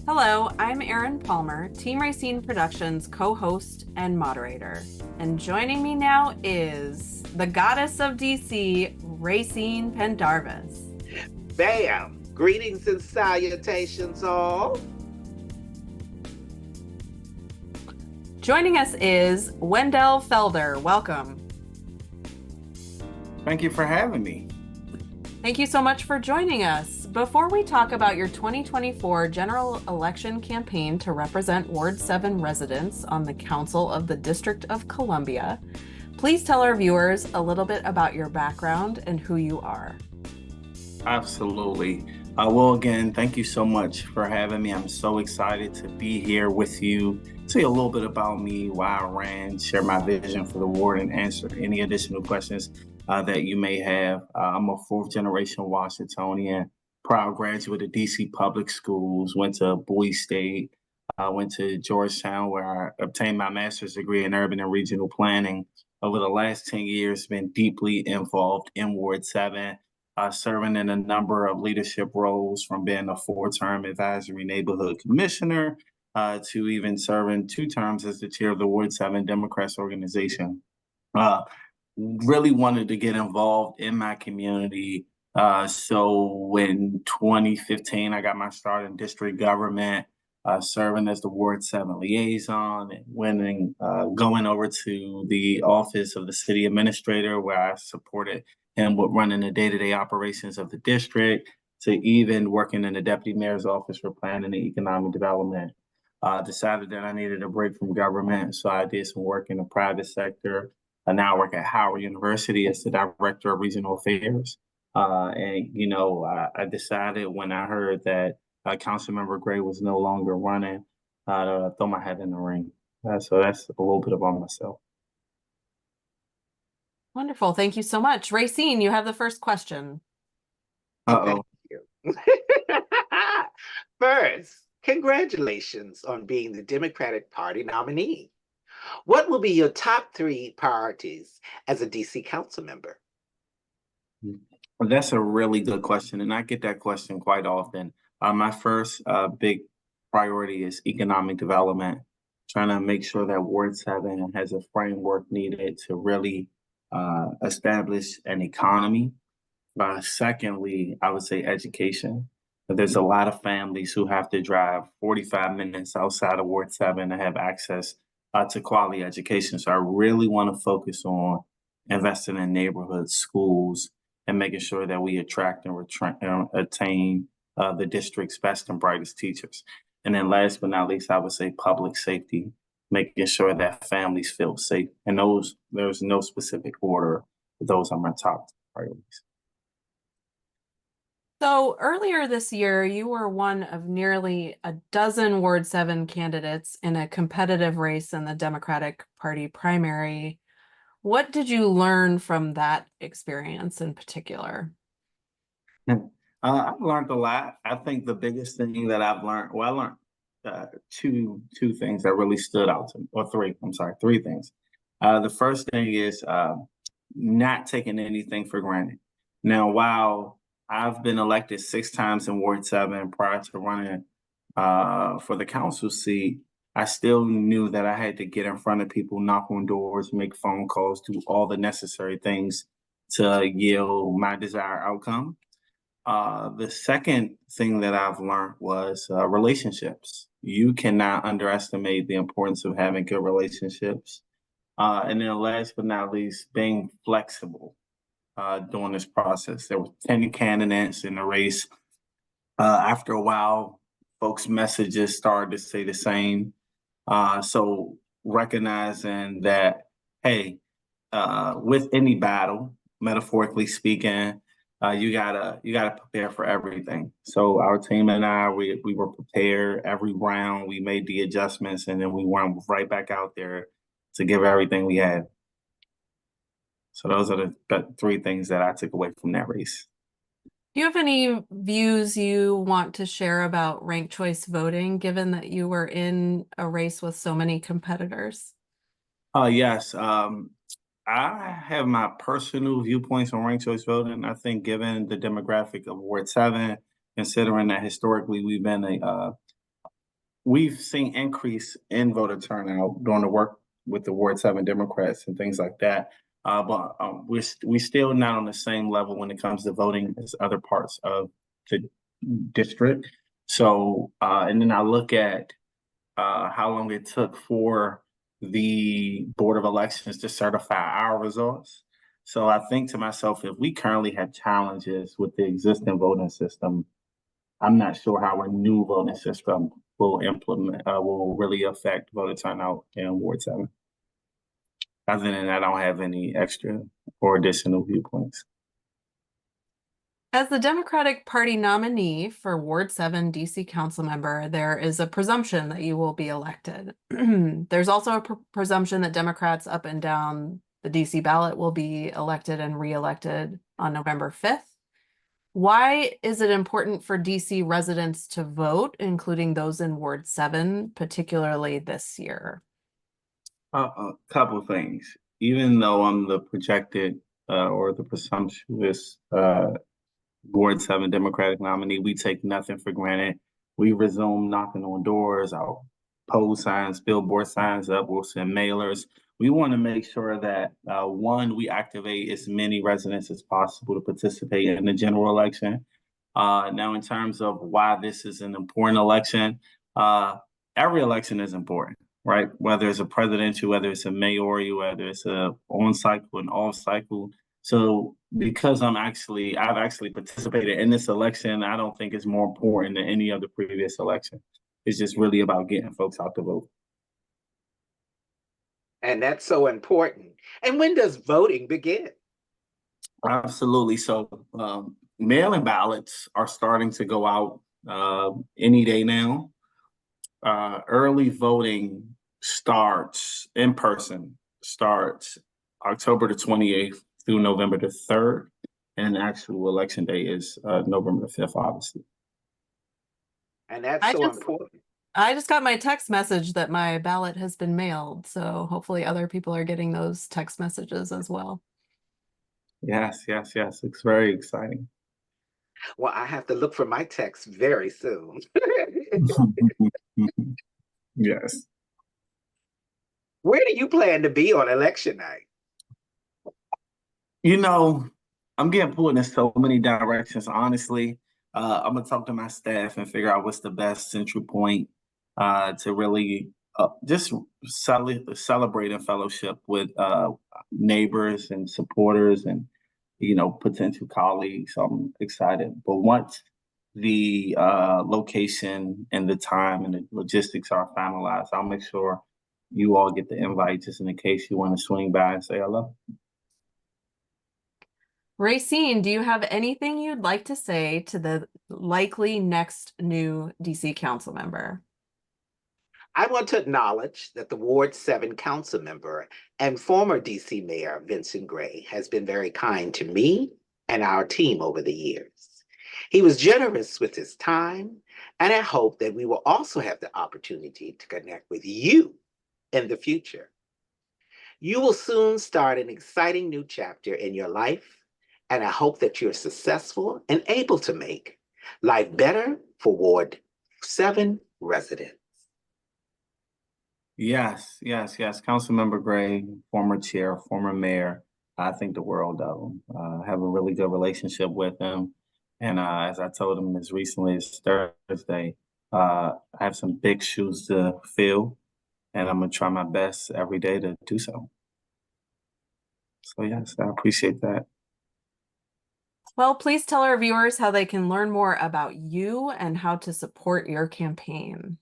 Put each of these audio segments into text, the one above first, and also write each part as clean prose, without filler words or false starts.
Hello, I'm Erin Palmer, Team Rayceen Productions co-host and moderator. And joining me now is the goddess of DC, Rayceen Pendarvis. Bam! Greetings and salutations, all. Joining us is Wendell Felder. Welcome. Thank you for having me. Thank you so much for joining us. Before we talk about your 2024 general election campaign to represent Ward 7 residents on the Council of the District of Columbia, please tell our viewers a little bit about your background and who you are. Absolutely. Well, again, thank you so much for having me. I'm so excited to be here with you, tell you a little bit about me, why I ran, share my vision for the ward, and answer any additional questions that you may have. I'm a fourth-generation Washingtonian, proud graduate of DC Public Schools, went to Bowie State, went to Georgetown, where I obtained my master's degree in urban and regional planning. Over the last 10 years, been deeply involved in Ward 7, serving in a number of leadership roles, from being a 4-term advisory neighborhood commissioner to even serving 2 terms as the chair of the Ward 7 Democrats organization. Really wanted to get involved in my community. So in 2015, I got my start in district government, serving as the Ward 7 liaison, and going over to the office of the city administrator, where I supported him with running the day-to-day operations of the district, to even working in the deputy mayor's office for planning and economic development. Decided that I needed a break from government, so I did some work in the private sector. I now work at Howard University as the director of regional affairs. I decided when I heard that Councilmember Gray was no longer running, to throw my hat in the ring. So that's a little bit about myself. Wonderful. Thank you so much. Rayceen, you have the first question. Uh-oh. First, congratulations on being the Democratic Party nominee. What will be your top 3 priorities as a DC council member? Well, that's a really good question, and I get that question quite often. My first big priority is economic development, trying to make sure that Ward 7 has a framework needed to really establish an economy. Secondly, I would say education. There's a lot of families who have to drive 45 minutes outside of Ward 7 to have access to quality education. So I really want to focus on investing in neighborhood schools and making sure that we attract and attain the district's best and brightest teachers. And then last but not least, I would say public safety, making sure that families feel safe. And there's no specific order. Those are my top priorities. So earlier this year, you were one of nearly a dozen Ward 7 candidates in a competitive race in the Democratic Party primary. What did you learn from that experience in particular? I've learned a lot. I think the biggest thing that I've learned, I learned two things that really stood out to me, or three things. The first thing is not taking anything for granted. Now, while I've been elected 6 times in Ward 7 prior to running for the council seat, I still knew that I had to get in front of people, knock on doors, make phone calls, do all the necessary things to yield my desired outcome. The second thing that I've learned was relationships. You cannot underestimate the importance of having good relationships. And then last but not least, being flexible during this process. There were 10 candidates in the race. After a while, folks' messages started to say the same. So recognizing that, hey, with any battle, metaphorically speaking, you gotta prepare for everything. So our team and I, we were prepared every round. We made the adjustments, and then we went right back out there to give everything we had. So those are the 3 things that I took away from that race. Do you have any views you want to share about ranked choice voting, given that you were in a race with so many competitors? Yes. I have my personal viewpoints on ranked choice voting. I think given the demographic of Ward 7, considering that historically we've been we've seen increase in voter turnout during the work with the Ward 7 Democrats and things like that. But we're still not on the same level when it comes to voting as other parts of the district. So, and then I look at how long it took for the Board of Elections to certify our results. So I think to myself, if we currently have challenges with the existing voting system, I'm not sure how a new voting system will really affect voter turnout in Ward 7. Other than that, I don't have any extra or additional viewpoints. As the Democratic Party nominee for Ward 7 DC Council member, there is a presumption that you will be elected. There's also a presumption that Democrats up and down the DC ballot will be elected and re-elected on November 5th. Why is it important for DC residents to vote, including those in Ward 7, particularly this year? A couple of things. Even though I'm the projected or the presumptuous Ward 7 Democratic nominee, we take nothing for granted. We resume knocking on doors, our pole signs, billboard signs up, we'll send mailers. We want to make sure that, one, we activate as many residents as possible to participate in the general election. Now, in terms of why this is an important election, every election is important, right? Whether it's a presidential, whether it's a mayoral, whether it's a on cycle and off cycle. So because I've actually participated in this election, I don't think it's more important than any other previous election. It's just really about getting folks out to vote. And that's so important. And when does voting begin? Absolutely. So mail-in ballots are starting to go out any day now. Early voting starts in person, starts October the 28th through November the 3rd. And the actual election day is November the 5th, obviously. And that's so important. I just got my text message that my ballot has been mailed. So hopefully other people are getting those text messages as well. Yes. It's very exciting. Well, I have to look for my text very soon. Yes. Where do you plan to be on election night? You know, I'm getting pulled in so many directions, honestly. I'm going to talk to my staff and figure out what's the best central point to really just celebrate and fellowship with neighbors and supporters and, potential colleagues. So I'm excited. But once the location and the time and the logistics are finalized, I'll make sure you all get the invite just in case you want to swing by and say hello. Rayceen, do you have anything you'd like to say to the likely next new DC council member? I want to acknowledge that the Ward 7 council member and former DC Mayor Vincent Gray has been very kind to me and our team over the years. He was generous with his time, and I hope that we will also have the opportunity to connect with you in the future. You will soon start an exciting new chapter in your life, and I hope that you're successful and able to make life better for Ward 7 residents. Yes. Councilmember Gray, former chair, former mayor. I think the world of him. I have a really good relationship with him. And as I told him as recently as Thursday, I have some big shoes to fill, and I'm going to try my best every day to do so. So yes, I appreciate that. Well, please tell our viewers how they can learn more about you and how to support your campaign.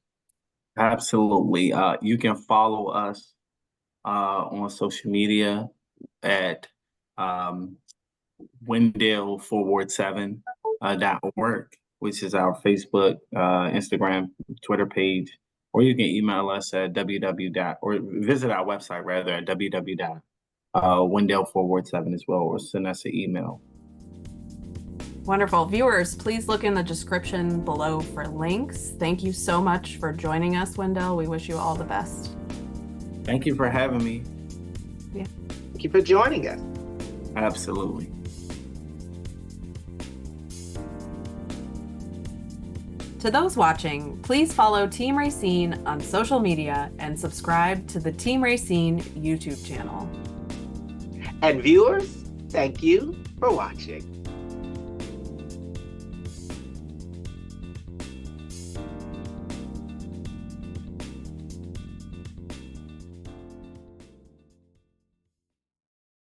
Absolutely. You can follow us on social media at Wendell Forward 7.org, which is our Facebook, Instagram, Twitter page, or you can email us at or visit our website rather at www.wendellforward7 as well, or send us an email. Wonderful. Viewers, please look in the description below for links. Thank you so much for joining us, Wendell. We wish you all the best. Thank you for having me. Yeah. Thank you for joining us. Absolutely. To those watching, please follow Team Rayceen on social media and subscribe to the Team Rayceen YouTube channel. And viewers, thank you for watching.